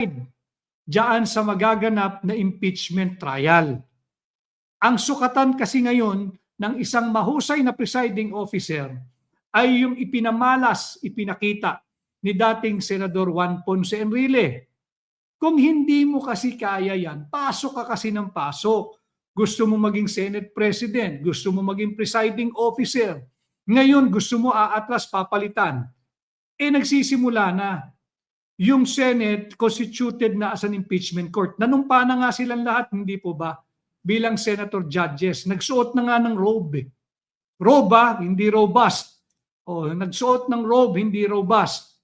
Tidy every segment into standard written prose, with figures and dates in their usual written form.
diyan sa magaganap na impeachment trial. Ang sukatan kasi ngayon ng isang mahusay na presiding officer ay yung ipinakita ni dating Senador Juan Ponce Enrile. Kung hindi mo kasi kaya yan, pasok ka kasi ng pasok. Gusto mo maging Senate President, gusto mo maging presiding officer. Ngayon gusto mo aatras, papalitan. Nagsisimula na. Yung Senate constituted na as an impeachment court. Nanumpa na nga silang lahat, hindi po ba? Bilang senator judges. Nagsuot na nga ng robe. Robe, hindi robust. Nagsuot ng robe, hindi robust.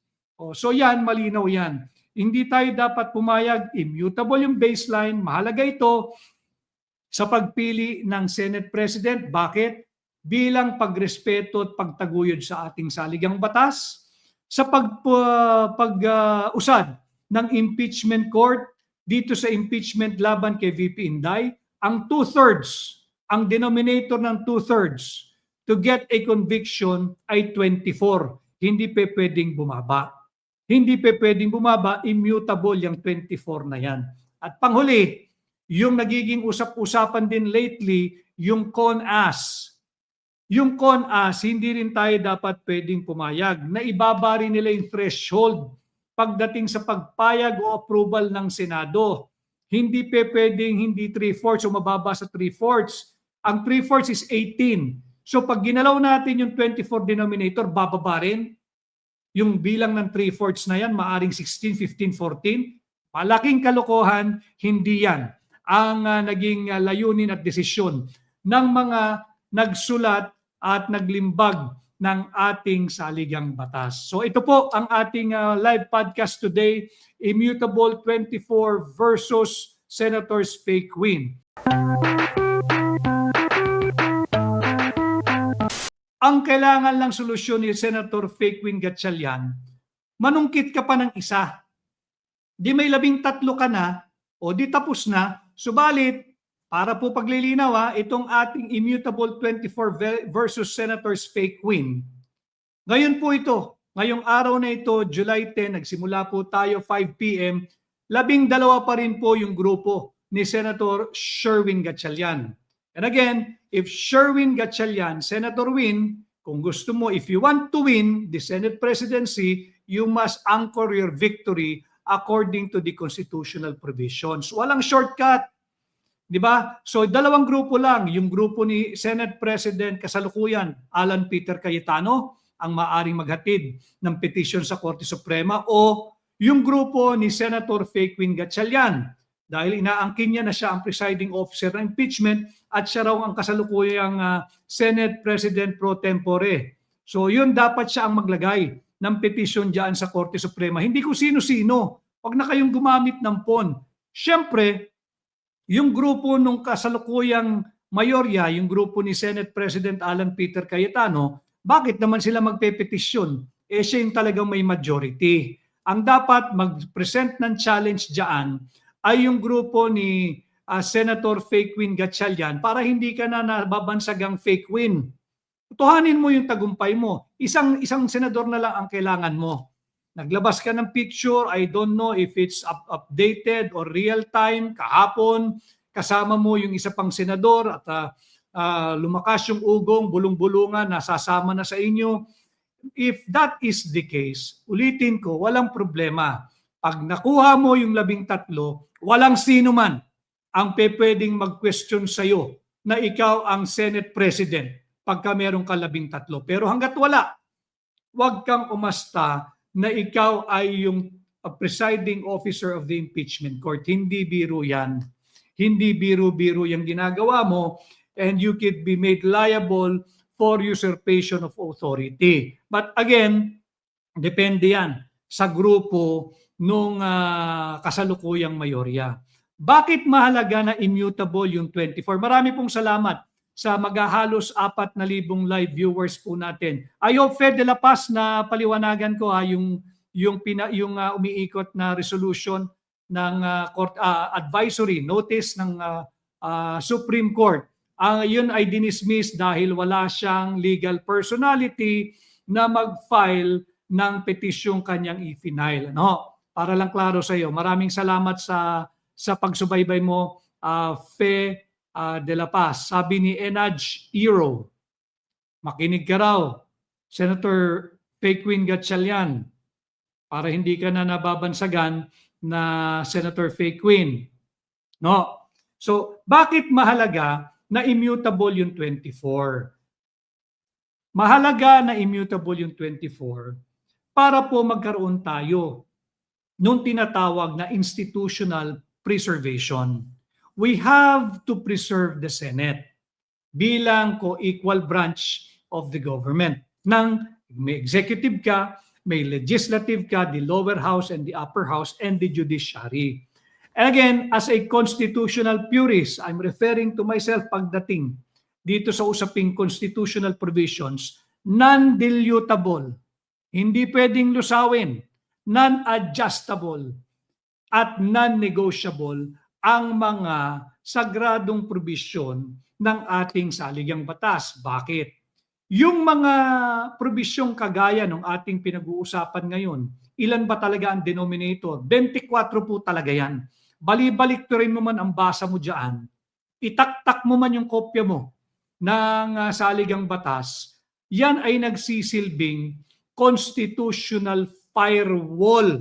So yan, malinaw yan. Hindi tayo dapat pumayag, immutable yung baseline, mahalaga ito sa pagpili ng Senate President. Bakit? Bilang pagrespeto at pagtaguyod sa ating saligang batas, sa pag-usad ng impeachment court dito sa impeachment laban kay VP Inday, ang 2/3, ang denominator ng 2/3 to get a conviction ay 24. Hindi pa pwedeng bumaba. Hindi pa pwedeng bumaba, immutable yung 24 na yan. At panghuli, yung nagiging usap-usapan din lately, yung CONAS. Yung CONAS, hindi rin tayo dapat pwedeng pumayag na ibaba rin nila yung threshold pagdating sa pagpayag o approval ng Senado. Hindi pa pwedeng hindi 3/4 o mababa sa 3/4. Ang 3/4 is 18. So pag ginalaw natin yung 24 denominator, bababa rin. Yung bilang ng 3/4 na yan, maaring 16, 15, 14. Malaking kalokohan, hindi yan ang naging layunin at desisyon ng mga nagsulat at naglimbag ng ating saligang batas. So ito po ang ating live podcast today, Immutable 24 versus Senators Fake Win. Ang kailangan lang solusyon ni Senator Fake Win Gatchalian, manungkit ka pa ng isa. Di may 13 ka na, o di tapos na, subalit, para po paglilinaw itong ating Immutable 24 versus Senators Fake Win. Ngayon po ito, ngayong araw na ito, July 10, nagsimula po tayo 5 p.m., 12 pa rin po yung grupo ni Senator Sherwin Gatchalian. And again, if Sherwin Gatchalian, Senator Win, kung gusto mo, if you want to win the Senate presidency, you must anchor your victory according to the constitutional provisions. Walang shortcut. Di ba? So dalawang grupo lang, yung grupo ni Senate President kasalukuyan, Alan Peter Cayetano, ang maaring maghatid ng petisyon sa Korte Suprema, o yung grupo ni Senator Fake Win Gatchalian, dahil inaangkin niya na siya ang presiding officer ng impeachment at siya raw ang kasalukuyang Senate President pro tempore. So yun, dapat siya ang maglagay ng petisyon diyan sa Korte Suprema. Hindi ko sino-sino. Huwag na kayong gumamit ng PON. Siyempre, yung grupo nung kasalukuyang mayorya, yung grupo ni Senate President Alan Peter Cayetano, bakit naman sila magpepetisyon? Siya yung talagang may majority. Ang dapat mag-present ng challenge diyan ay yung grupo ni Senator Fake Win Gatchalian para hindi ka na nababansagang fake win. Tuhanin mo yung tagumpay mo. Isang senador na lang ang kailangan mo. Naglabas ka ng picture, I don't know if it's updated or real time, kahapon, kasama mo yung isa pang senador at lumakas yung ugong, bulong-bulungan, nasasama na sa inyo. If that is the case, ulitin ko, walang problema. Pag nakuha mo yung 13, walang sino man ang pwedeng mag-question sa'yo na ikaw ang Senate President pagka meron ka 13. Pero hanggat wala, huwag kang umasta na ikaw ay yung presiding officer of the impeachment court. Hindi biro yan. Hindi biro-biro yung ginagawa mo, and you could be made liable for usurpation of authority. But again, depende yan sa grupo nung kasalukuyang mayorya. Bakit mahalaga na immutable yung 24? Marami pong salamat sa maghahalos 4,000 live viewers po natin. I hope, Fed de la Paz, na paliwanagan ko yung umiikot na resolution ng advisory notice ng Supreme Court. Yun ay dinismiss dahil wala siyang legal personality na mag-file ng petisyong kanyang i-file. No? para lang klaro sa iyo. Maraming salamat sa pagsubaybay mo, Fe de la Paz. Sabi ni Enaj Iro, makinig ka raw, Senator Faye Gatchalian, para hindi ka na nababansagan na Senator Faye. No? So, bakit mahalaga na immutable yung 24? Mahalaga na immutable yung 24 para po magkaroon tayo nung tinatawag na institutional preservation. We have to preserve the Senate bilang co-equal branch of the government. May executive ka, may legislative ka, the lower house and the upper house, and the judiciary. And again, as a constitutional purist, I'm referring to myself pagdating dito sa usaping constitutional provisions, non-dilutable, hindi pwedeng lusawin, non-adjustable, at non-negotiable ang mga sagradong probisyon ng ating saligang batas. Bakit? Yung mga probisyong kagaya ng ating pinag-uusapan ngayon, ilan ba talaga ang denominator? 24 po talaga yan. Bali-baliktarin mo man ang basa mo dyan, itaktak mo man yung kopya mo ng saligang batas, yan ay nagsisilbing constitutional firewall.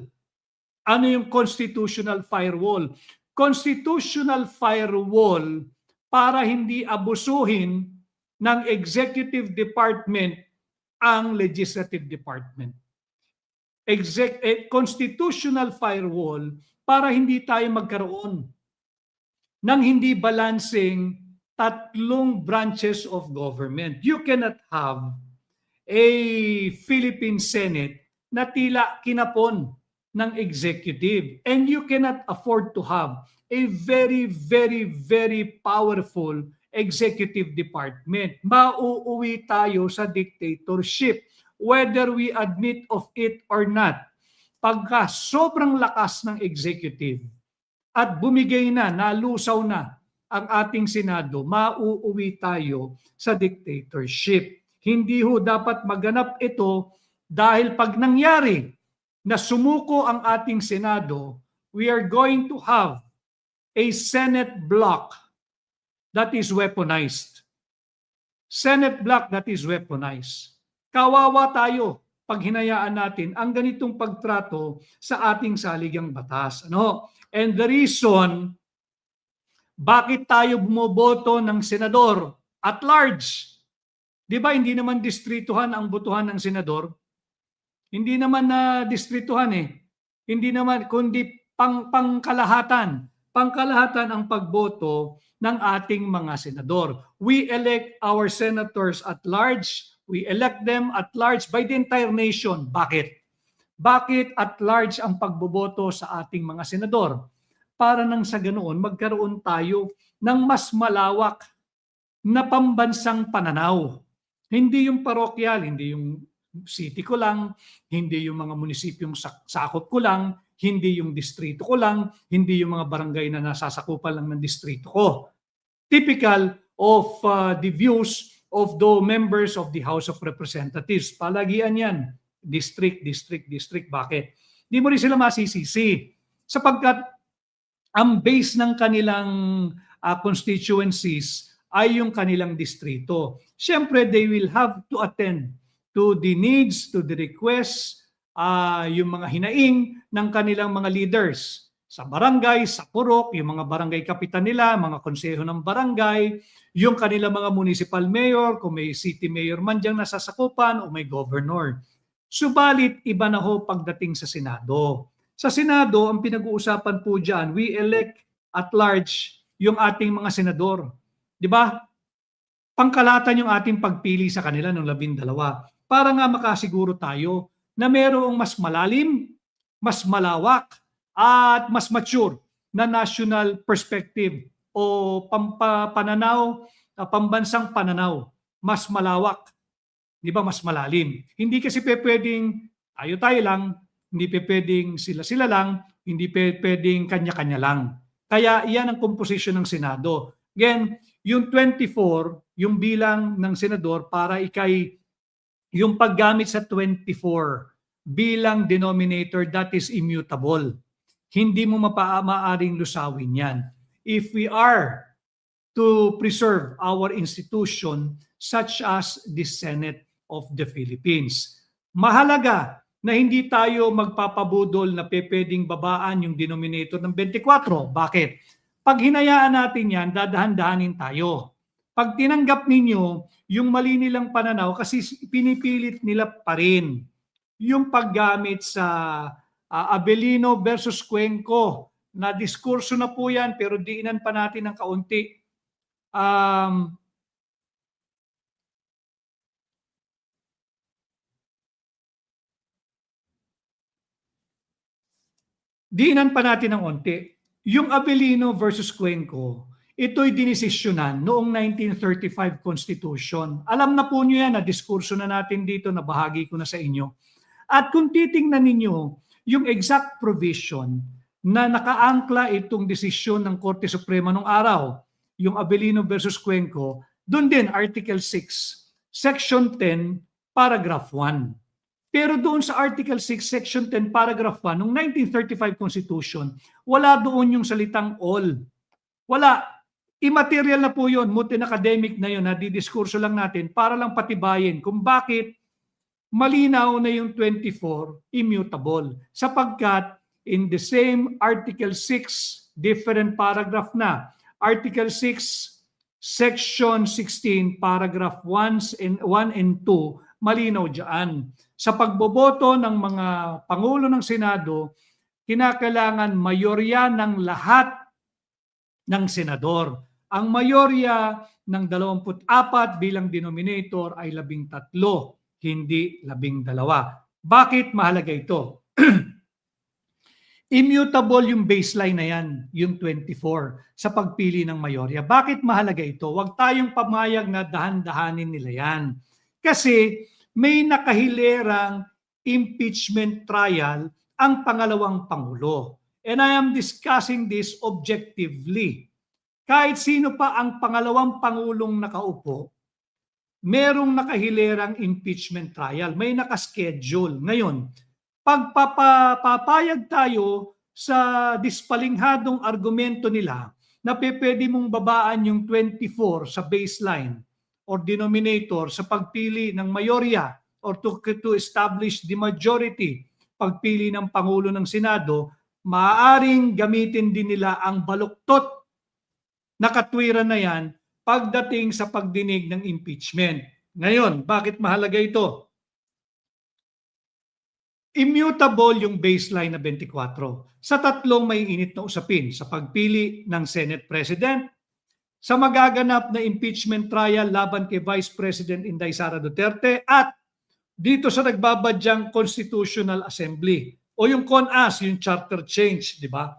Ano yung constitutional firewall? Constitutional firewall para hindi abusuhin ng executive department ang legislative department. Constitutional firewall para hindi tayo magkaroon ng hindi balancing tatlong branches of government. You cannot have a Philippine Senate na tila kinapon ng executive, and you cannot afford to have a very, very, very powerful executive department. Mauuwi tayo sa dictatorship, whether we admit of it or not. Pagka sobrang lakas ng executive at bumigay na, nalusaw na ang ating Senado, mauuwi tayo sa dictatorship. Hindi ho dapat maganap ito dahil pag nangyari na sumuko ang ating Senado, we are going to have a Senate block that is weaponized. Senate block that is weaponized. Kawawa tayo pag hinayaan natin ang ganitong pagtrato sa ating saligang batas. Ano? And the reason bakit tayo bumoboto ng senador at large, di ba hindi naman distrituhan ang botohan ng senador? Hindi naman na distrituhan Hindi naman, kundi pangkalahatan. Pangkalahatan ang pagboto ng ating mga senador. We elect our senators at large. We elect them at large by the entire nation. Bakit? Bakit at large ang pagboboto sa ating mga senador? Para nang sa ganoon magkaroon tayo ng mas malawak na pambansang pananaw. Hindi yung parokyal, hindi yung city ko lang, hindi yung mga munisipyong sakop ko lang, hindi yung distrito ko lang, hindi yung mga barangay na nasasakupan lang ng distrito ko. Typical of the views of the members of the House of Representatives. Palagian yan. District. Bakit? Di mo rin sila masisisi. Sapagkat ang base ng kanilang constituencies ay yung kanilang distrito. Siyempre, they will have to attend to the needs, to the requests, yung mga hinaing ng kanilang mga leaders. Sa barangay, sa purok, yung mga barangay kapitan nila, mga konseho ng barangay, yung kanilang mga municipal mayor, kung may city mayor man diyang nasasakupan o may governor. Subalit, iba na ho pagdating sa Senado. Sa Senado, ang pinag-uusapan po dyan, we elect at large yung ating mga senador. Di ba? Pangkalatan yung ating pagpili sa kanila ng 12 para nga makasiguro tayo na mayroong mas malalim, mas malawak, at mas mature na national perspective o pananaw, pambansang pananaw, mas malawak, di ba, mas malalim. Hindi kasi pwedeng tayo lang, hindi pwedeng sila lang, hindi pwedeng kanya-kanya lang. Kaya iyan ang komposisyon ng Senado. Again, yung 24, yung bilang ng senador para yung paggamit sa 24 bilang denominator that is immutable. Hindi mo maaaring lusawin yan. If we are to preserve our institution such as the Senate of the Philippines. Mahalaga na hindi tayo magpapabudol na pwedeng babaan yung denominator ng 24. Bakit? Pag hinayaan natin yan, dadahan-dahanin tayo. Pag tinanggap ninyo yung mali nilang pananaw, kasi pinipilit nila pa rin yung paggamit sa Abelino versus Cuenco, na diskurso na po yan pero diinan pa natin ng kaunti. Diinan pa natin ng onti. Yung Abelino versus Cuenco, ito'y dinesisyonan noong 1935 Constitution. Alam na po nyo yan, na diskurso na natin dito, na bahagi ko na sa inyo. At kung titingnan ninyo yung exact provision na nakaangkla itong desisyon ng Korte Suprema nung araw, yung Abelino versus Cuenco, doon din Article 6, Section 10, Paragraph 1. Pero doon sa Article 6, Section 10, Paragraph 1, ng 1935 Constitution, wala doon yung salitang all. Wala. Immaterial na po yun, mutin academic na yun, nadidiskurso lang natin para lang patibayin kung bakit malinaw na yung 24 immutable. Sapagkat in the same Article 6, different paragraph na, Article 6, Section 16, Paragraph 1 and 2, malinaw dyan. Sa pagboboto ng mga Pangulo ng Senado, kinakailangan mayorya ng lahat ng senador. Ang mayorya ng 24 bilang denominator ay 13, hindi 12. Bakit mahalaga ito? Immutable yung baseline na yan, yung 24, sa pagpili ng mayorya. Bakit mahalaga ito? Huwag tayong pamayag na dahan-dahanin nila yan. Kasi may nakahilerang impeachment trial ang pangalawang Pangulo. And I am discussing this objectively. Kahit sino pa ang pangalawang Pangulong nakaupo, merong nakahilerang impeachment trial. May nakaschedule. Ngayon, pagpapayag tayo sa dispalinghadong argumento nila na pwede mong babaan yung 24 sa baseline or denominator sa pagpili ng mayorya or to establish the majority, pagpili ng Pangulo ng Senado, maaaring gamitin din nila ang baluktot na katwiran na yan pagdating sa pagdinig ng impeachment. Ngayon, bakit mahalaga ito? Immutable yung baseline na 24 sa tatlong may init na usapin: sa pagpili ng Senate President, sa magaganap na impeachment trial laban kay Vice President Inday Sara Duterte, at dito sa nagbabadyang Constitutional Assembly o yung CONAS, yung charter change, di ba?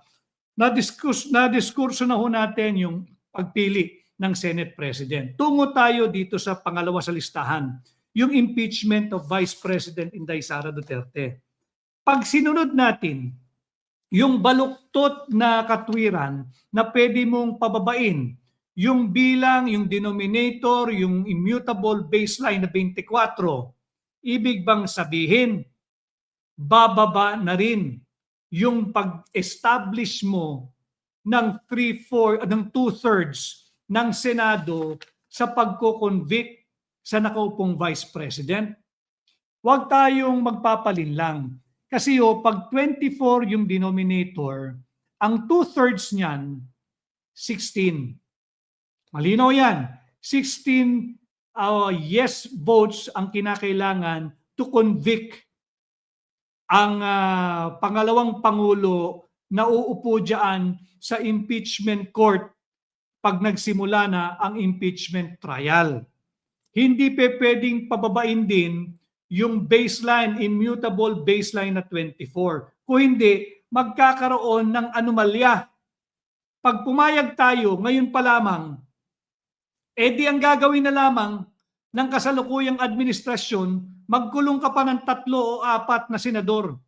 Na-diskurso na ho natin yung pagpili ng Senate President. Tungo tayo dito sa pangalawa sa listahan, yung impeachment of Vice President Inday Sara Duterte. Pag sinunod natin yung baluktot na katwiran na pwede mong pababain, yung bilang, yung denominator, yung immutable baseline na 24, ibig bang sabihin, bababa na rin yung pag-establish mo ng 2/3 ng Senado sa pagko-convict sa nakaupong Vice President? Huwag tayong magpapalinlang. Kasi pag 24 yung denominator, ang 2/3 niyan, 16. Malinaw yan. 16 yes votes ang kinakailangan to convict ang pangalawang Pangulo na uupo dyan sa impeachment court pag nagsimula na ang impeachment trial. Hindi pwedeng pababain din yung baseline, immutable baseline na 24. Kung hindi, magkakaroon ng anomalya. Pag pumayag tayo, ngayon pa lamang, di ang gagawin na lamang ng kasalukuyang administrasyon, magkulong ka pa ng 3 o 4 na senador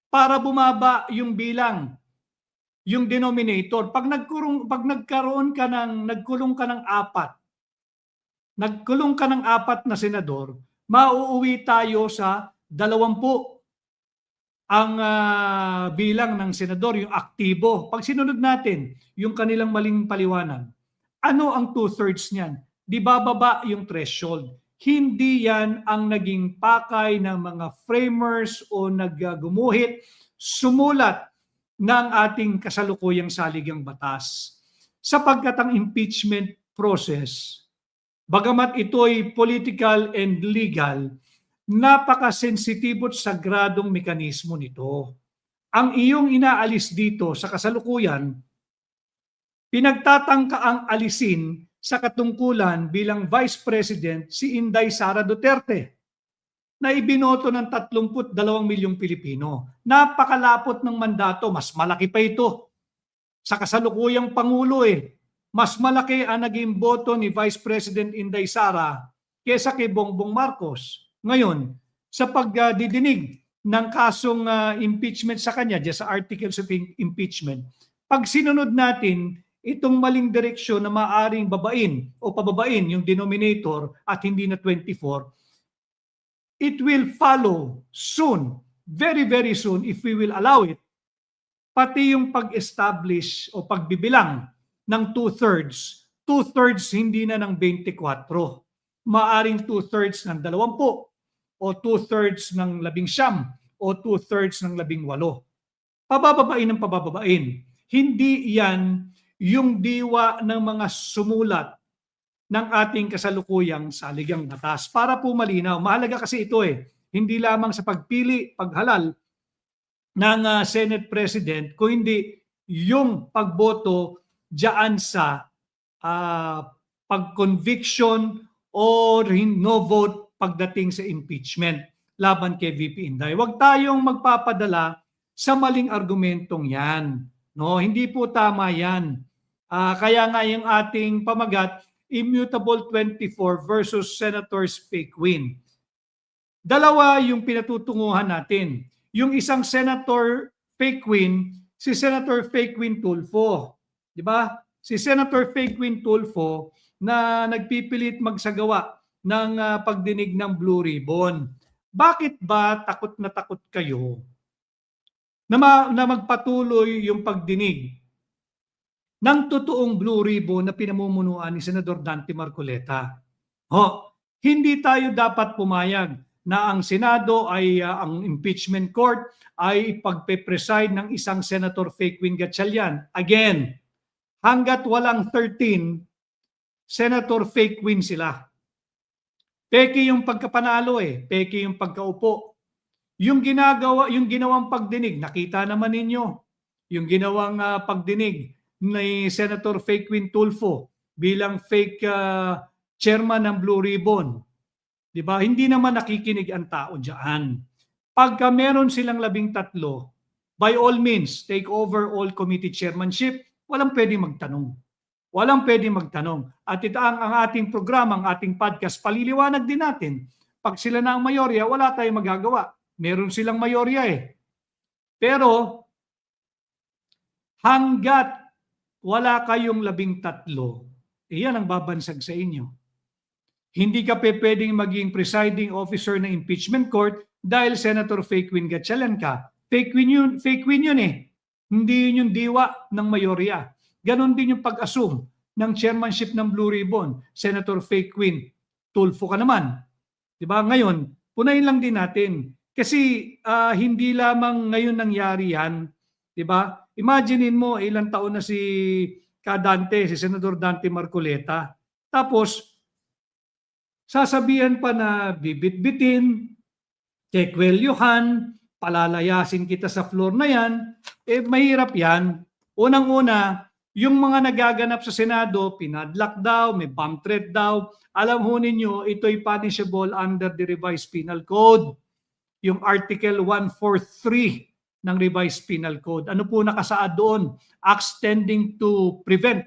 para bumaba yung bilang, yung denominator. Pag nagkulong ka ng 4 na senador, mauuwi tayo sa 20. ang bilang ng senador, yung aktibo. Pag sinunod natin yung kanilang maling paliwanag, ano ang two-thirds niyan? Di bababa yung threshold. Hindi yan ang naging pakay ng mga framers o naggumuhit, sumulat ng ating kasalukuyang saligang batas. Sapagkat ang impeachment process, bagamat ito'y political and legal, napakasensitibo at sagradong mekanismo nito. Ang iyong inaalis dito sa kasalukuyan, pinagtatangka ang alisin sa katungkulan bilang Vice President si Inday Sara Duterte na ibinoto ng 32 milyong Pilipino. Napakalapot ng mandato, mas malaki pa ito sa kasalukuyang Pangulo eh. Mas malaki ang naging boto ni Vice President Inday Sara kesa kay Bongbong Marcos. Ngayon, sa pagdidinig ng kasong impeachment sa kanya, sa articles of impeachment, pag sinunod natin itong maling direksyon na maaring babain o pababain yung denominator at hindi na 24, it will follow soon, very, very soon, if we will allow it, pati yung pag-establish o pagbibilang ng two-thirds hindi na ng 24. Maaring two-thirds ng 20 o two-thirds ng 19 o two-thirds ng 18. Pabababain ng pabababain. Hindi yan yung diwa ng mga sumulat ng ating kasalukuyang saligang batas. Para po malinaw, mahalaga kasi ito eh. Hindi lamang sa pagpili, paghalal ng Senate President, kung hindi yung pagboto diyan sa pag-conviction or no vote pagdating sa impeachment laban kay VP Inday. Huwag tayong magpapadala sa maling argumentong yan. No, hindi po tama yan. Kaya nga yung ating pamagat, immutable 24 versus Senators fake win. Dalawa yung pinatutunguhan natin. Yung isang Senator fake win, si Senator fake win Tulfo. Di ba? Si Senator fake win Tulfo na nagpipilit magsagawa ng pagdinig ng Blue Ribbon. Bakit ba takot na takot kayo na magpatuloy yung pagdinig ng totoong Blue Ribbon na pinamumunuan ni Senador Dante Marcoleta? Hindi tayo dapat pumayag na ang Senado ay ang impeachment court ay pagpe-preside ng isang Senator fake win Gatchalian. Again, hanggat walang 13, Senator fake win sila. Peke yung pagkapanalo eh, peke yung pagkaupo. Yung ginawang pagdinig, nakita naman ninyo. Yung ginawang pagdinig ni Senator fake win Tulfo bilang fake chairman ng Blue Ribbon. 'Di ba? Hindi naman nakikinig ang tao diyan. Pagka meron silang 13, by all means, take over all committee chairmanship. Walang pwedeng magtanong. Walang pwedeng magtanong. At ito ang ating programa, ang ating podcast, paliliwanag din natin. Pag sila na ang mayorya, wala tayong magagawa. Meron silang mayorya eh. Pero hanggat wala kayong 13, iyan ang babansag sa inyo. Hindi ka pwedeng maging presiding officer ng impeachment court dahil Senator fake win Gatchalian ka. Fake win yun eh. Hindi yun yung diwa ng mayorya. Ganon din yung pag-assume ng chairmanship ng Blue Ribbon. Senator fake win, Tulfo ka naman. Diba? Ngayon, punayin lang din natin. Kasi hindi lamang ngayon nangyari yan. Diba? Imaginein mo, ilang taon na si si Senador Dante Marcoleta. Tapos, sasabihan pa na bibit-bitin, kekwelyuhan, palalayasin kita sa floor na yan, mahirap yan. Unang-una, yung mga nagaganap sa Senado, pinadlock daw, may bomb threat daw. Alam ho ninyo, ito'y punishable under the revised penal code. Yung Article 143 ng revised penal code. Ano po nakasaad doon? Acts tending to prevent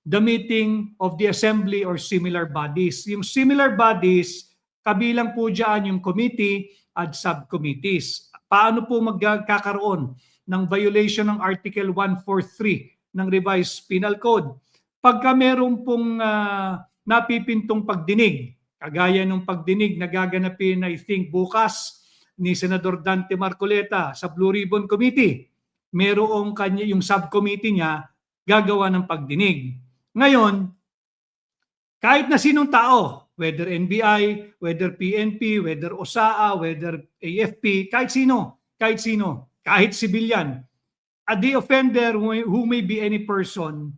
the meeting of the assembly or similar bodies. Yung similar bodies, kabilang po dyan yung committee at subcommittees. Paano po magkakaroon ng violation ng Article 143 ng revised penal code? Pagka meron pong napipintong pagdinig, kagaya ng pagdinig na gaganapin I think bukas ni Senador Dante Marcoleta sa Blue Ribbon Committee. Merong kanya, yung subcommittee niya gagawa ng pagdinig. Ngayon, kahit na sinong tao, whether NBI, whether PNP, whether OSAA, whether AFP, kahit civilian, the offender who may be any person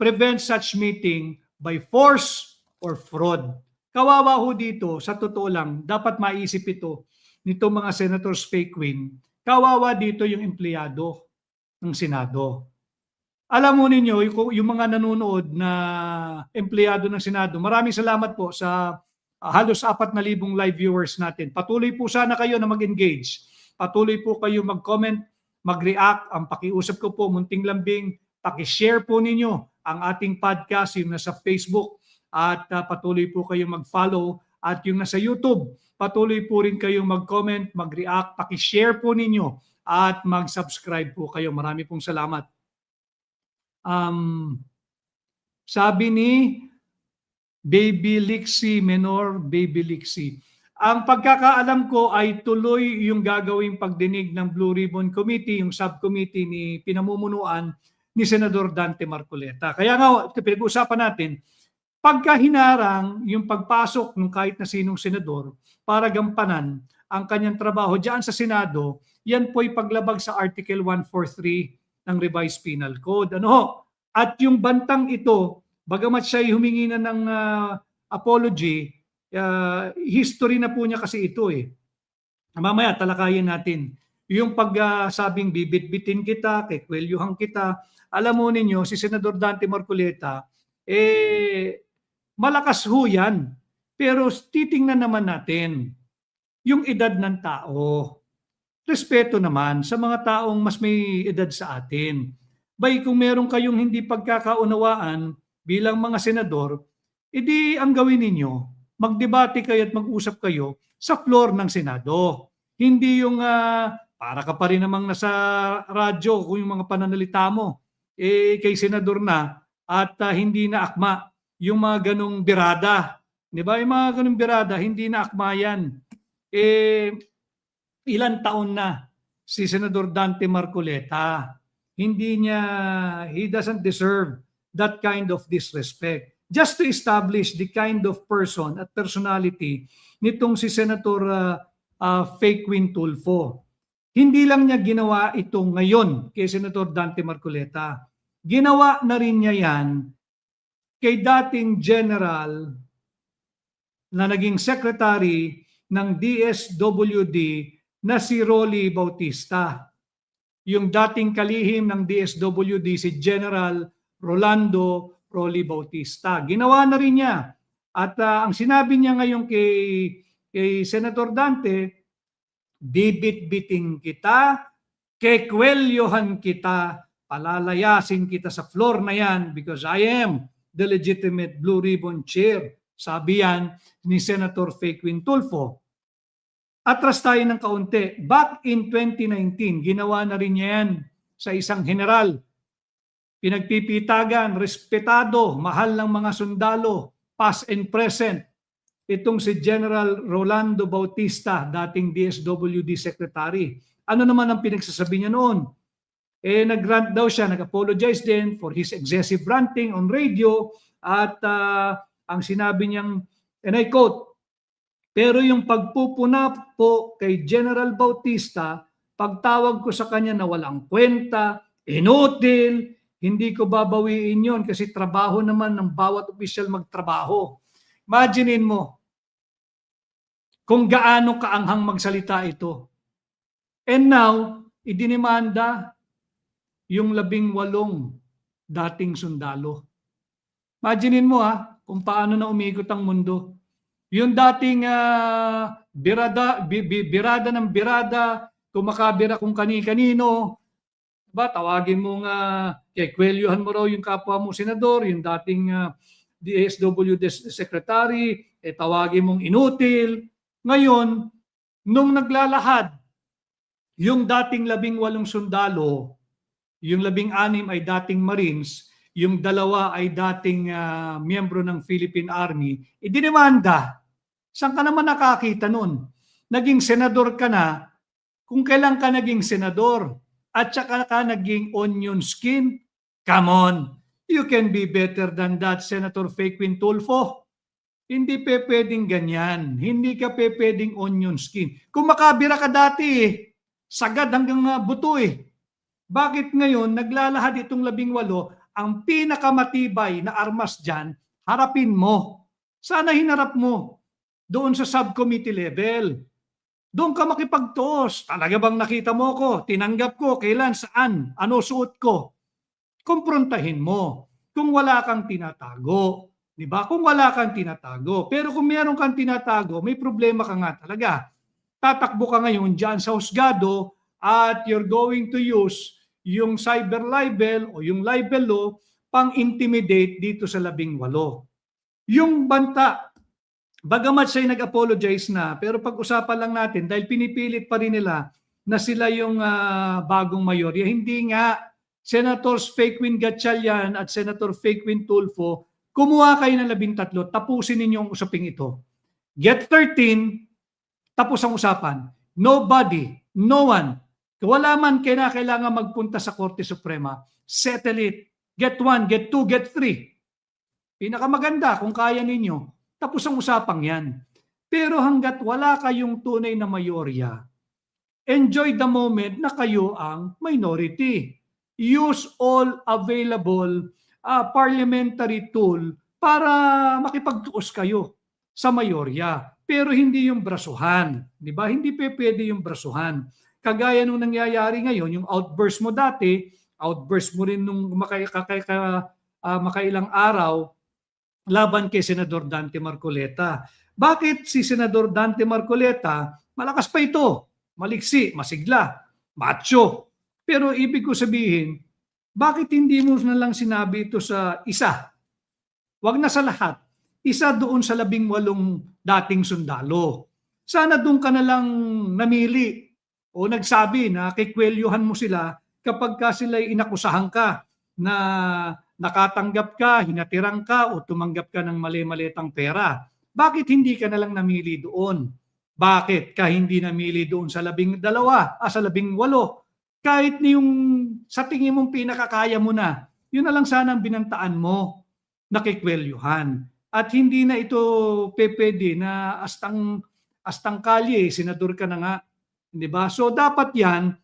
prevent such meeting by force or fraud. Kawawa ho dito, sa totoo lang, dapat maisip ito nito mga senators fake win. Kawawa dito yung empleyado ng Senado. Alam mo ninyo, yung mga nanonood na empleyado ng Senado, maraming salamat po sa halos 4,000 live viewers natin. Patuloy po sana kayo na mag-engage. Patuloy po kayo mag-comment, mag-react. Ang pakiusap ko po, munting lambing, paki-share po ninyo ang ating podcast, yung nasa Facebook, at patuloy po kayong mag-follow, at yung nasa YouTube, patuloy po rin kayong mag-comment, mag-react, paki-share po ninyo, at mag-subscribe po kayo. Marami pong salamat. Sabi ni Baby Lixie, Menor Baby Lixie, ang pagkakaalam ko ay tuloy yung gagawing pagdinig ng Blue Ribbon Committee, yung subcommittee ni pinamumunuan ni Senador Dante Marcoleta. Kaya nga, pinag-uusapan natin, pagka hinarang yung pagpasok ng kahit na sinong senador para gampanan ang kanyang trabaho diyan sa Senado, yan po'y paglabag sa Article 143 ng Revised Penal Code. At yung bantang ito, bagamat siya humingi na ng apology, history na po niya kasi ito eh. Mamaya talakayin natin. Yung pagsabing bibit-bitin kita, kikwelyuhan kita, alam mo ninyo, si Senador Dante Marcoleta, malakas ho yan. Pero titingnan naman natin yung edad ng tao. Respeto naman sa mga taong mas may edad sa atin. Bay, kung meron kayong hindi pagkakaunawaan bilang mga senador, edi ang gawin ninyo, magdebate kayo at mag-usap kayo sa floor ng Senado. Hindi yung para ka pa rin namang nasa radyo kung yung mga pananalita mo, kay senador na at hindi na akma yung mga ganong birada. Di ba? Yung mga ganong birada, hindi na akma yan. Ilan taon na si Senador Dante Marcoleta. He doesn't deserve that kind of disrespect. Just to establish the kind of person at personality nitong si Senator Fake Win Tulfo. Hindi lang niya ginawa ito ngayon kay Senator Dante Marcoleta. Ginawa na rin niya yan kay dating general na naging secretary ng DSWD na si Rolly Bautista. Yung dating kalihim ng DSWD si General Rolando Rolly Bautista. Ginawa na rin niya. At ang sinabi niya ngayon kay Senator Dante, bibit-biting kita, kekwelyohan kita, palalayasin kita sa floor na yan because I am the legitimate Blue Ribbon Chair. Sabi yan ni Senator Fake Win Tulfo. Atras tayo ng kaunti. Back in 2019, ginawa na rin niya yan sa isang general. Pinagpipitagan, respetado, mahal ng mga sundalo, past and present. Itong si General Rolando Bautista, dating DSWD Secretary. Ano naman ang pinagsasabi niya noon? Nag-rant daw siya, nag-apologize din for his excessive ranting on radio at ang sinabi niyang, and I quote, pero yung pagpupuna po kay General Bautista, pagtawag ko sa kanya na walang kwenta, inutil, hindi ko babawiin yon kasi trabaho naman ng bawat opisyal magtrabaho. Imaginein mo kung gaano kaanghang magsalita ito. And now, idinimanda yung 18 dating sundalo. Imaginein mo kung paano na umikot ang mundo. Yung dating birada ng birada, kumakabira kung kani-kanino, ba, tawagin mo kwelyuhan mo raw yung kapwa mo senador, yung dating DSWD secretary, tawagin mong inutil. Ngayon, nung naglalahad, yung dating 18 sundalo, yung 16 ay dating Marines, yung 2 ay dating miyembro ng Philippine Army, idinimanda. Saan ka naman nakakita nun? naging senador ka na kung kailan ka naging senador at saka ka naging onion skin. Come on, you can be better than that, Senator Faquin Tulfo. Hindi pwedeng ganyan. Hindi ka pwedeng onion skin. Kung makabira ka dati sagad hanggang buto Bakit ngayon naglalahad itong 18, ang pinakamatibay na armas dyan, harapin mo. Sana hinarap mo doon sa subcommittee level. Doon ka makipagtuos. Talaga bang nakita mo ko? Tinanggap ko? Kailan? Saan? Ano suot ko? Kumprontahin mo. Kung wala kang tinatago. Diba? Kung wala kang tinatago. Pero kung meron kang tinatago, may problema ka nga talaga. Tatakbo ka ngayon dyan sa husgado at you're going to use yung cyber libel o yung libel law pang-intimidate dito sa 18. Yung banta, bagamat siya'y nag-apologize na, pero pag-usapan lang natin dahil pinipilit pa rin nila na sila yung bagong mayorya. Hindi nga. Senators Faquin Gatchalian at Senator Faquin Tulfo, kumuha kayo ng 13, tapusin ninyo ang usaping ito. Get 13, tapos ang usapan. Nobody, no one, wala man kailangan magpunta sa Korte Suprema, settle it. Get 1, get 2, get 3. Pinakamaganda kung kaya ninyo. Tapos ang usapang yan. Pero hanggat wala kayong tunay na mayorya, enjoy the moment na kayo ang minority. Use all available parliamentary tool para makipagtuos kayo sa mayorya. Pero hindi yung brasuhan. Di ba? Hindi pwede yung brasuhan. Kagaya nung nangyayari ngayon, yung outburst mo dati, outburst mo rin nung makailang araw, laban kay Senador Dante Marcoleta. Bakit si Senador Dante Marcoleta, malakas pa ito, maliksi, masigla, macho. Pero ibig ko sabihin, bakit hindi mo na lang sinabi ito sa isa? Wag na sa lahat. Isa doon sa 18 dating sundalo. Sana doon ka na lang namili o nagsabi na kikwelyuhan mo sila kapag ka sila inakusahan ka na nakatanggap ka, hinatirang ka o tumanggap ka ng mali-malitang pera. Bakit hindi ka na lang namili doon? Bakit ka hindi namili doon sa 18, sa 18? Kahit yung sa tingin mong pinakakaya mo na, yun na lang sana ang binantaan mo, nakikwelyuhan. At hindi na ito pwede na astang kalye, senador ka na nga. Diba? So dapat yan,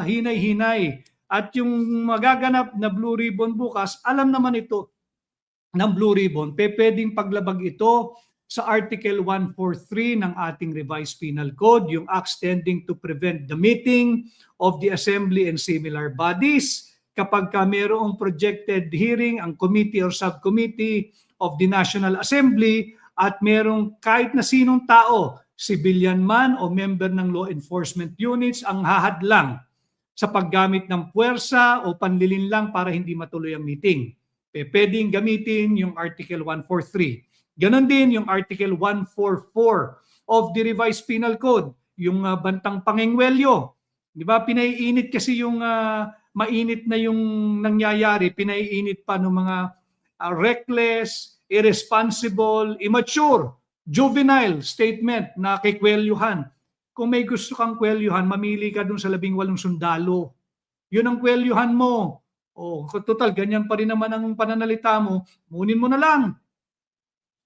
hinay-hinay. At yung magaganap na Blue Ribbon bukas, alam naman ito ng Blue Ribbon, pwedeng paglabag ito sa Article 143 ng ating Revised Penal Code, yung acts tending to prevent the meeting of the assembly and similar bodies. Kapag ka mayroong projected hearing ang committee or subcommittee of the National Assembly at mayroong kahit na sinong tao, civilian man o member ng law enforcement units ang hahadlang sa paggamit ng puwersa o panlilinlang para hindi matuloy ang meeting. Pwedeng gamitin yung Article 143. Ganon din yung Article 144 of the Revised Penal Code, yung bantang pangengwelyo. Di ba? Pinaiinit kasi yung mainit na yung nangyayari, pinaiinit pa ng mga reckless, irresponsible, immature, juvenile statement na kikwelyuhan. Kung may gusto kang kwelyuhan, mamili ka dun sa 18 sundalo. Yun ang kwelyuhan mo. O, total, ganyan pa rin naman ang pananalita mo, munin mo na lang.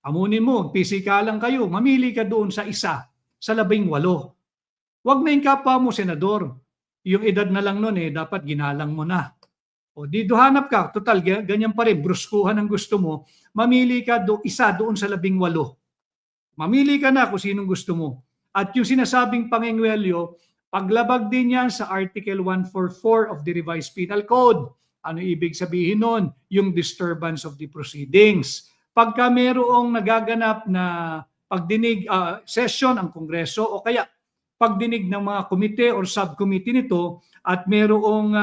Amunin mo, pisikalan kayo, mamili ka doon sa isa, sa 18. Huwag na yung kapwa mo, senador. Yung edad na lang nun dapat ginalang mo na. O dito hanap ka, total, ganyan pa rin, bruskuhan ang gusto mo, mamili ka isa doon sa 18. Mamili ka na kung sinong gusto mo. At yung sinasabing pangengwelyo, paglabag din yan sa Article 144 of the Revised Penal Code. Ano ibig sabihin nun? Yung disturbance of the proceedings. Pagka mayroong nagaganap na pagdinig, session ang Kongreso o kaya pagdinig ng mga komite or subcommittee nito at mayroong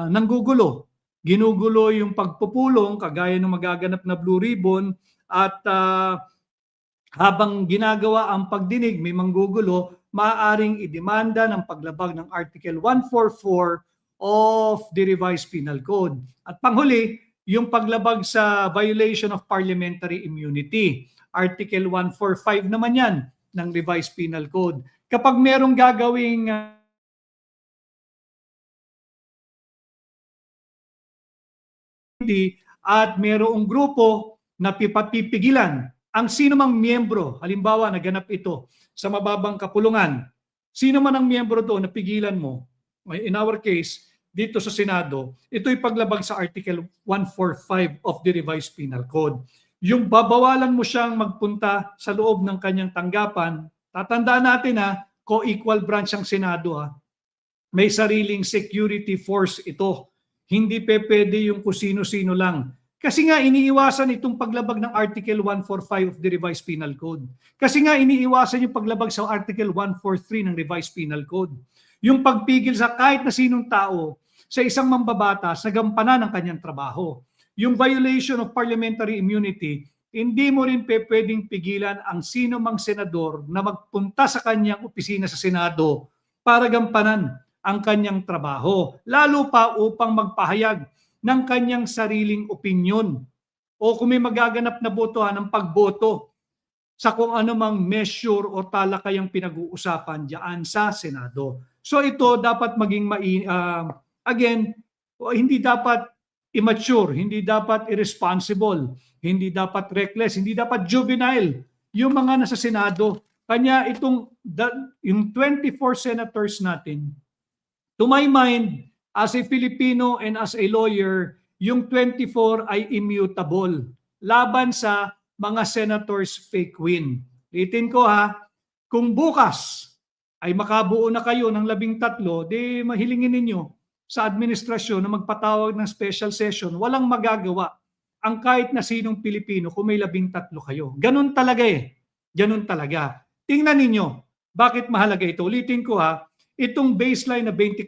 nanggugulo, ginugulo yung pagpupulong kagaya ng magaganap na Blue Ribbon at habang ginagawa ang pagdinig may manggugulo, maaaring idemanda ng paglabag ng Article 144 of the Revised Penal Code. At panghuli, yung paglabag sa violation of parliamentary immunity. Article 145 naman yan ng Revised Penal Code. Kapag merong gagawing at merong grupo na pipigilan ang sino mang miyembro, halimbawa naganap ito sa mababang kapulungan, sino man ang miyembro doon na pigilan mo, in our case, dito sa Senado, ito'y paglabag sa Article 145 of the Revised Penal Code. Yung babawalan mo siyang magpunta sa loob ng kanyang tanggapan, tatandaan natin co-equal branch ang Senado may sariling security force ito. Hindi pwede yung kung sino-sino lang. Kasi nga iniiwasan itong paglabag ng Article 145 of the Revised Penal Code. Kasi nga iniiwasan yung paglabag sa Article 143 ng Revised Penal Code. Yung pagpigil sa kahit na sinong tao sa isang mambabatas na gampanan ng kanyang trabaho. Yung violation of parliamentary immunity, hindi mo rin pwedeng pigilan ang sino mang senador na magpunta sa kanyang opisina sa Senado para gampanan ang kanyang trabaho. Lalo pa upang magpahayag ng kanyang sariling opinyon o kung may magaganap na botohan ng pagboto sa kung anumang measure o talakayang pinag-uusapan diyan sa Senado. So ito dapat maging hindi dapat immature, hindi dapat irresponsible, hindi dapat reckless, hindi dapat juvenile yung mga nasa Senado. Kanya yung 24 senators natin, to my mind, as a Filipino and as a lawyer, yung 24 ay immutable laban sa mga senators fake win. Ulitin ko kung bukas ay makabuo na kayo ng 13, di mahilingin ninyo sa administrasyon na magpatawag ng special session, walang magagawa ang kahit na sinong Pilipino kung may 13 kayo. Ganun talaga Ganun talaga. Tingnan ninyo, bakit mahalaga ito? Ulitin ko itong baseline na 24,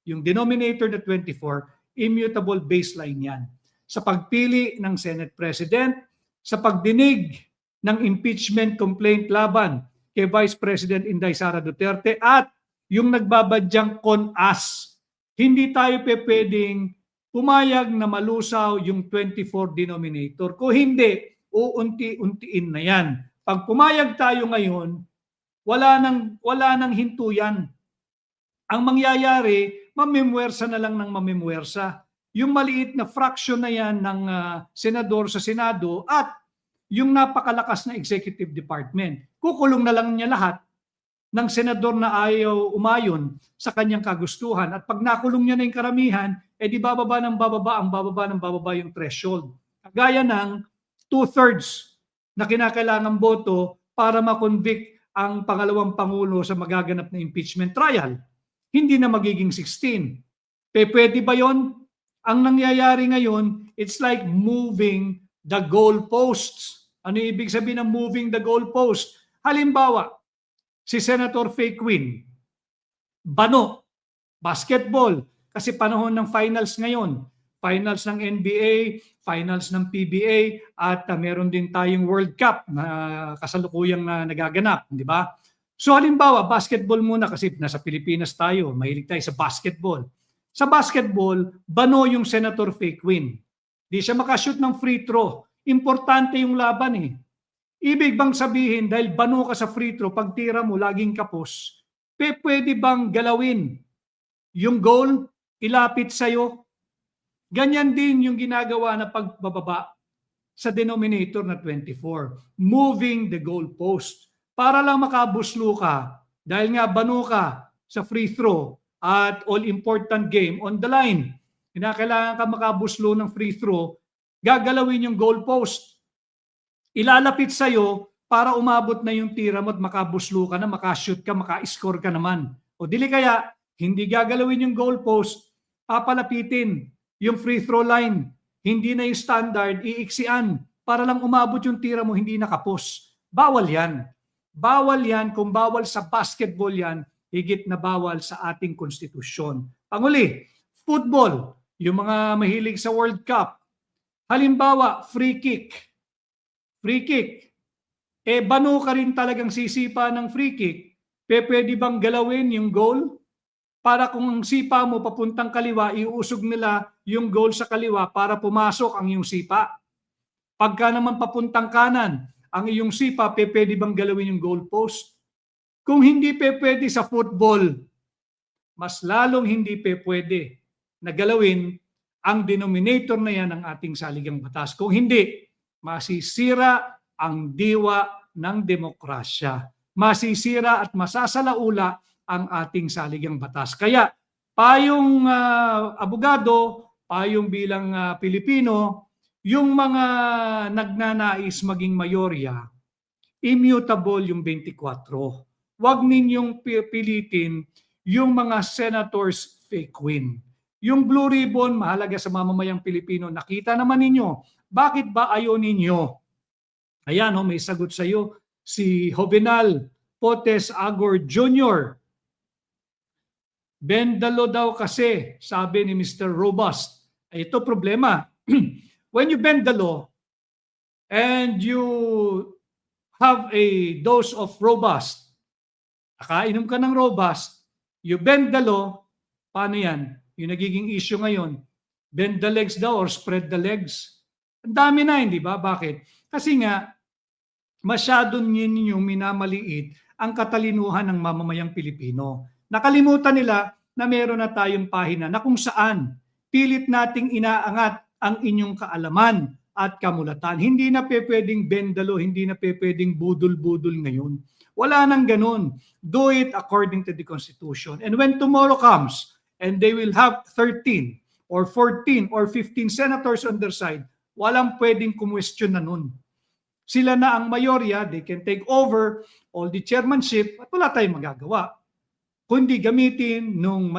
yung denominator na 24, immutable baseline yan. Sa pagpili ng Senate President, sa pagdinig ng impeachment complaint laban kay Vice President Inday Sara Duterte at yung nagbabadyang CONAS, hindi tayo pwedeng pumayag na malusaw yung 24 denominator. Kung hindi, uunti-untiin na yan. Pag pumayag tayo ngayon, wala nang hintuyan. Ang mangyayari, mamimwersa na lang ng mamimwersa. Yung maliit na fraction na yan ng senador sa Senado at yung napakalakas na executive department. Kukulong na lang niya lahat ng senador na ayaw umayon sa kanyang kagustuhan. At pag nakulong niya na yung karamihan, di bababa ng bababa yung threshold. Kagaya ng 2/3 na kinakailangang boto para makonvict ang pangalawang Pangulo sa magaganap na impeachment trial. Hindi na magiging 16. Pwede ba yon? Ang nangyayari ngayon, it's like moving the goalposts. Ano ibig sabihin ng moving the goalpost? Halimbawa, si Senator Fake Win, basketball, kasi panahon ng finals ngayon. Finals ng NBA, finals ng PBA, at meron din tayong World Cup na kasalukuyang nagaganap, di ba? So halimbawa, basketball muna kasi nasa Pilipinas tayo, mahilig tayo sa basketball. Sa basketball, yung Senator Fake Win. Di siya makashoot ng free throw. Importante yung laban Ibig bang sabihin, dahil ka sa free throw, pag tira mo, laging kapos, pwede bang galawin yung goal, ilapit sa'yo? Ganyan din yung ginagawa na pagbababa sa denominator na 24. Moving the goalpost. Para lang makabuslo ka, dahil nga ka sa free throw at all-important game on the line. Kailangan ka makabuslo ng free throw, gagalawin yung goalpost. Ilalapit sa'yo para umabot na yung tira mo at makabuslo ka na, makashoot ka, maka-score ka naman. O dili kaya, hindi gagalawin yung goalpost, papalapitin yung free throw line. Hindi na yung standard, iiksian para lang umabot yung tira mo, hindi nakapos. Bawal yan. Bawal yan. Kung bawal sa basketball yan, higit na bawal sa ating konstitusyon. Panguli, football, yung mga mahilig sa World Cup. Halimbawa, free kick. Free kick. Ka rin talagang sisipa ng free kick. Pwede bang galawin yung goal? Para kung ang sipa mo papuntang kaliwa, iuusog nila yung goal sa kaliwa para pumasok ang iyong sipa. Pagka naman papuntang kanan, ang iyong sipa, pwede bang galawin yung goalpost? Kung hindi pwede sa football, mas lalong hindi pwede na galawin ang denominator na yan ng ating saligang batas. Kung hindi, masisira ang diwa ng demokrasya. Masisira at masasalaula ang ating saligang batas. Kaya payong abogado, payong bilang Pilipino, yung mga nagnanais maging mayorya, immutable yung 24. Huwag ninyong pilitin yung mga senators fake win. Yung blue ribbon, mahalaga sa mamamayang Pilipino. Nakita naman ninyo, bakit ba ayaw ninyo? Ayan, may sagot sa iyo si Jovenal Potes Agor Jr. Bendalo daw kasi, sabi ni Mr. Robust. Ito problema. When you bend the law and you have a dose of Robust, nakainom ka ng Robust, you bend the law, paano yan? Yung nagiging issue ngayon, bend the legs daw or spread the legs. Ang dami na, hindi ba? Bakit? Kasi nga, masyado ninyong minamaliit ang katalinuhan ng mamamayang Pilipino. Nakalimutan nila na meron na tayong pahina na kung saan pilit nating inaangat ang inyong kaalaman at kamulatan. Hindi na pwedeng bendalo, hindi na pwedeng budol-budol ngayon. Wala nang ganun. Do it according to the Constitution. And when tomorrow comes, and they will have 13 or 14 or 15 senators on their side, walang pwedeng kumwestiyon na nun. Sila na ang mayorya, they can take over all the chairmanship at wala tayong magagawa. Kundi gamitin nung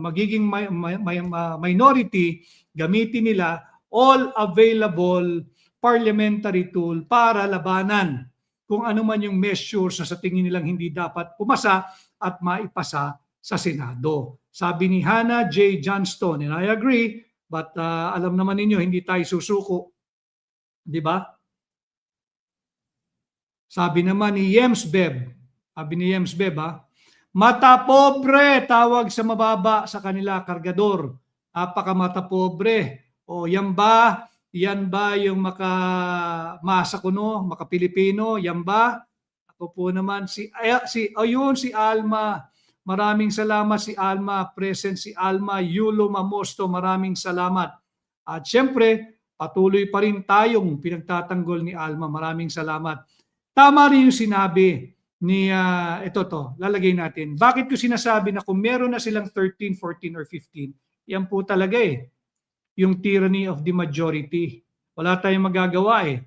magiging minority, gamitin nila all available parliamentary tool para labanan kung ano man yung measures na sa tingin nilang hindi dapat pumasa at maipasa sa Senado. Sabi ni Hannah J. Johnston, and I agree, but alam naman ninyo, hindi tayo susuko. Di ba? Sabi naman ni Yems Beb, mata pobre, tawag sa mababa sa kanila, kargador. Mata pobre. O yan ba yung makamasa kuno, maka-Pilipino, yan ba? Ako po naman, si Alma. Maraming salamat si Alma, present si Alma, Yulo Mamosto, maraming salamat. At syempre, patuloy pa rin tayong pinagtatanggol ni Alma, maraming salamat. Tama rin yung sinabi ni, lalagay natin. Bakit ko sinasabi na kung meron na silang 13, 14, or 15, yan po talaga yung tyranny of the majority. Wala tayong magagawa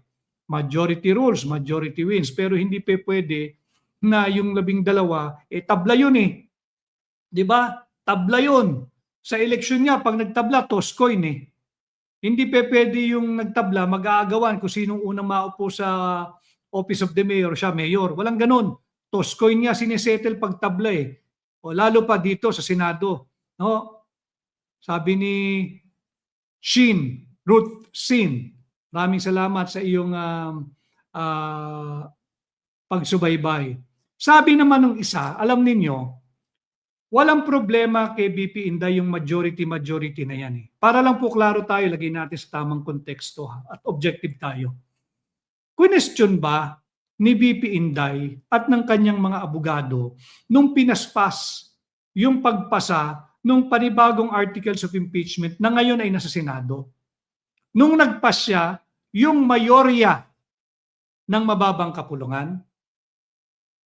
Majority rules, majority wins. Pero hindi pwede na yung 12, tabla yun Di ba? Tabla yun. Sa eleksyon niya, pag nagtabla, toss coin Hindi pwede yung nagtabla, mag-aagawan kung sinong unang maupo sa office of the mayor, siya mayor. Walang ganun. Toss coin niya sinisettle pag tabla O lalo pa dito sa Senado. No? Sabi ni Ruth Sin, maraming salamat sa iyong pagsubaybay. Sabi naman ng isa, alam ninyo, walang problema kay BP Inday yung majority na yan Para lang po klaro tayo, lagay natin sa tamang konteksto at objective tayo. Question ba ni BP Inday at ng kanyang mga abogado nung pinaspas yung pagpasa nung panibagong articles of impeachment na ngayon ay nasa Senado? Nung nagpas siya, yung mayorya ng mababang kapulungan,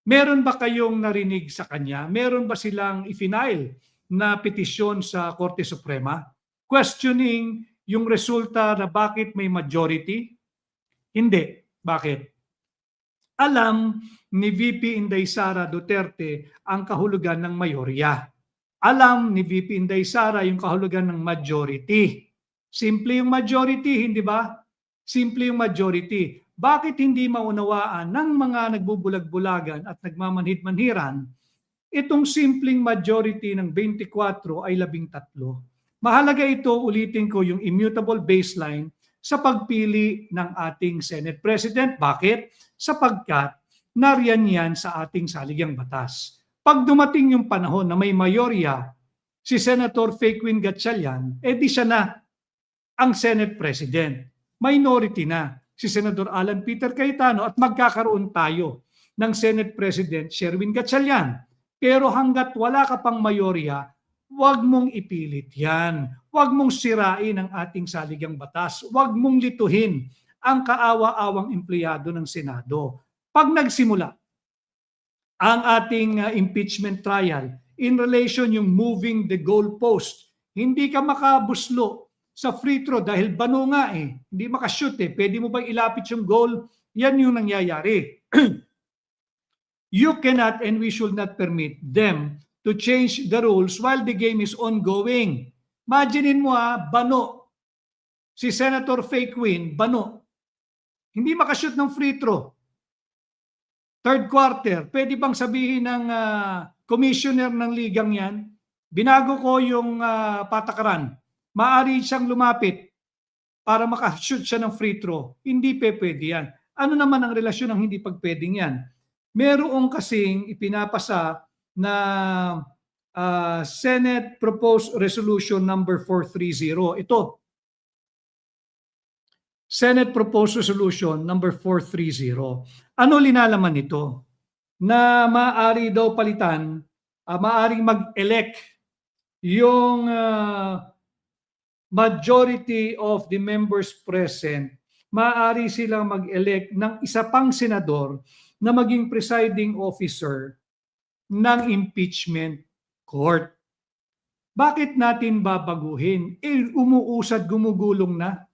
meron ba kayong narinig sa kanya? Meron ba silang i-file na petisyon sa Korte Suprema questioning yung resulta na bakit may majority? Hindi. Bakit? Alam ni VP Inday Sara Duterte ang kahulugan ng mayorya. Alam ni VP Inday Sara yung kahulugan ng majority. Simple yung majority, hindi ba? Simple yung majority. Bakit hindi maunawaan ng mga nagbubulag-bulagan at nagmamanhid-manhiran itong simpleng majority ng 24 ay 13? Mahalaga ito, ulitin ko, yung immutable baseline sa pagpili ng ating Senate President. Bakit? Sapagkat nariyan yan sa ating saligang batas. Pag dumating yung panahon na may mayorya si Senator Faquin Gatchalian, di siya na ang Senate President. Minority na. si Senador Alan Peter Cayetano at magkakaroon tayo ng Senate President Sherwin Gatchalian. Pero hanggat wala ka pang mayorya, huwag mong ipilit yan. Huwag mong sirain ang ating saligang batas. Huwag mong lituhin ang kaawa-awang empleyado ng Senado. Pag nagsimula ang ating impeachment trial in relation yung moving the goalpost, hindi ka makabuslo sa free throw dahil bano nga eh. Hindi makashoot eh. Pwede mo bang ilapit yung goal? Yan yung nangyayari. You cannot and we should not permit them to change the rules while the game is ongoing. Imaginein mo bano. Si Senator Faye Quinn, bano. Hindi makashoot ng free throw. Third quarter, pwede bang sabihin ng commissioner ng ligang yan, binago ko yung patakaran. Maaari siyang lumapit para makashoot siya ng free throw. Hindi pwede yan. Ano naman ang relasyon ng hindi pagpwedeng yan? Merong kasing ipinapasa na Senate Proposed Resolution number 430. Ito, Senate Proposed Resolution number 430. Ano linalaman nito? Na maaari daw palitan, maaring mag-elect yung majority of the members present, maaari silang mag-elect ng isa pang senador na maging presiding officer ng impeachment court. Bakit natin babaguhin? Umuusad, gumugulong na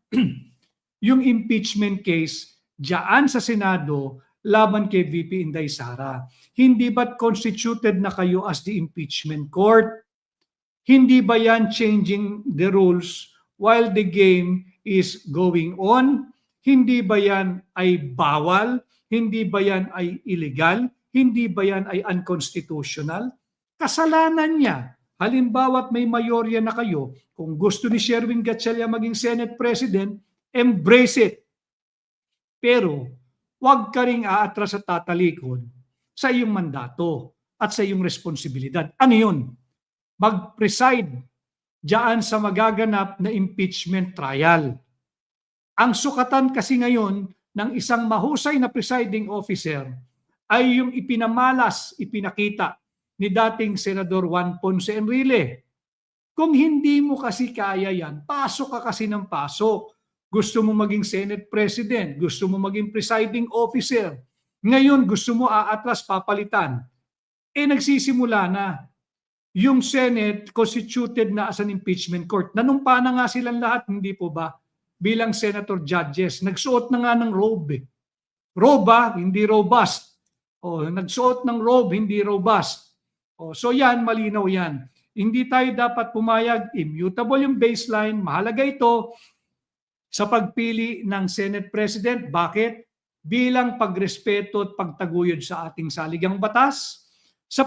yung impeachment case diyan sa Senado laban kay VP Inday Sara. Hindi ba't constituted na kayo as the impeachment court? Hindi ba yan changing the rules while the game is going on? Hindi ba yan ay bawal? Hindi ba yan ay illegal? Hindi ba yan ay unconstitutional? Kasalanan niya. Halimbawa't may mayorya na kayo, kung gusto ni Sherwin Gatchalian maging Senate President, embrace it. Pero huwag ka ring aatras at tatalikod sa iyong mandato at sa iyong responsibilidad. Ano yun? Mag-preside diyan sa magaganap na impeachment trial. Ang sukatan kasi ngayon ng isang mahusay na presiding officer ay yung ipinamalas, ipinakita ni dating Senador Juan Ponce Enrile. Kung hindi mo kasi kaya yan, pasok ka kasi ng pasok. Gusto mo maging Senate President, gusto mo maging presiding officer. Ngayon gusto mo aatras, papalitan. Nagsisimula na. Yung Senate constituted na as an impeachment court. Nanumpa na nga silang lahat, hindi po ba? Bilang senator judges, nagsuot na nga ng robe. Robe hindi robust. Nagsuot ng robe, hindi robust. So yan, malinaw yan. Hindi tayo dapat pumayag, immutable yung baseline, mahalaga ito sa pagpili ng Senate President. Bakit? Bilang pagrespeto at pagtaguyod sa ating saligang batas, sa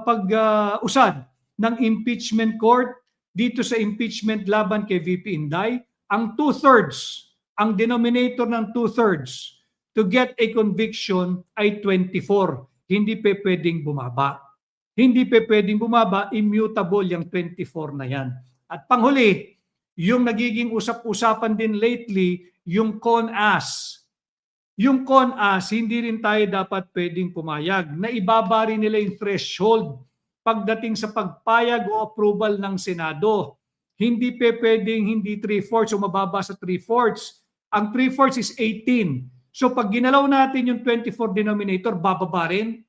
pag-usad ng impeachment court dito sa impeachment laban kay VP Inday, ang 2/3, ang denominator ng 2/3 to get a conviction ay 24. Hindi pwedeng bumaba. Hindi pwedeng bumaba, immutable yung 24 na yan. At panghuli, yung nagiging usap-usapan din lately, yung CONAS. Yung CONAS, hindi rin tayo dapat pwedeng pumayag na ibaba rin nila yung threshold pagdating sa pagpayag o approval ng Senado. Hindi pwedeng hindi 3/4 o mababa sa 3/4. Ang 3/4 is 18. So pag ginalaw natin yung 24 denominator, bababa rin.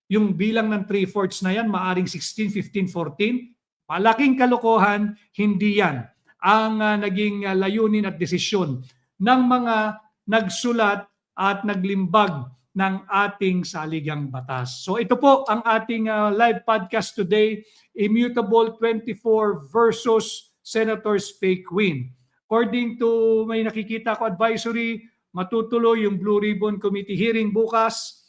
Yung bilang ng 3/4 na yan, maaring 16, 15, 14. Malaking kalokohan, hindi yan ang naging layunin at desisyon ng mga nagsulat at naglimbag ng ating saligang batas. So ito po ang ating live podcast today, Immutable 24 versus Senators Faye Quinn. According to may nakikita ko advisory, matutuloy yung Blue Ribbon Committee hearing bukas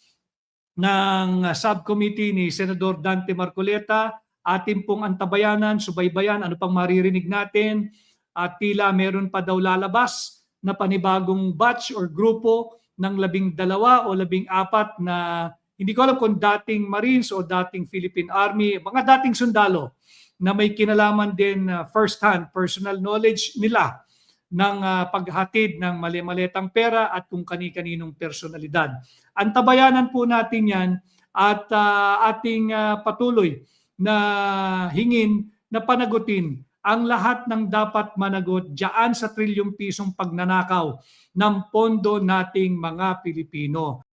ng subcommittee ni Senador Dante Marcoleta. Atin pong antabayanan, subaybayan, ano pang maririnig natin. At tila meron pa daw lalabas na panibagong batch or grupo ng 12 o 14 na hindi ko alam kung dating Marines o dating Philippine Army, mga dating sundalo na may kinalaman din first-hand personal knowledge nila ng paghatid ng mali-maletang pera at kung kani-kaninong personalidad. Antabayanan po natin yan at ating patuloy na hingin na panagutin ang lahat ng dapat managot diyan sa trilyong pisong pagnanakaw ng pondo nating mga Pilipino.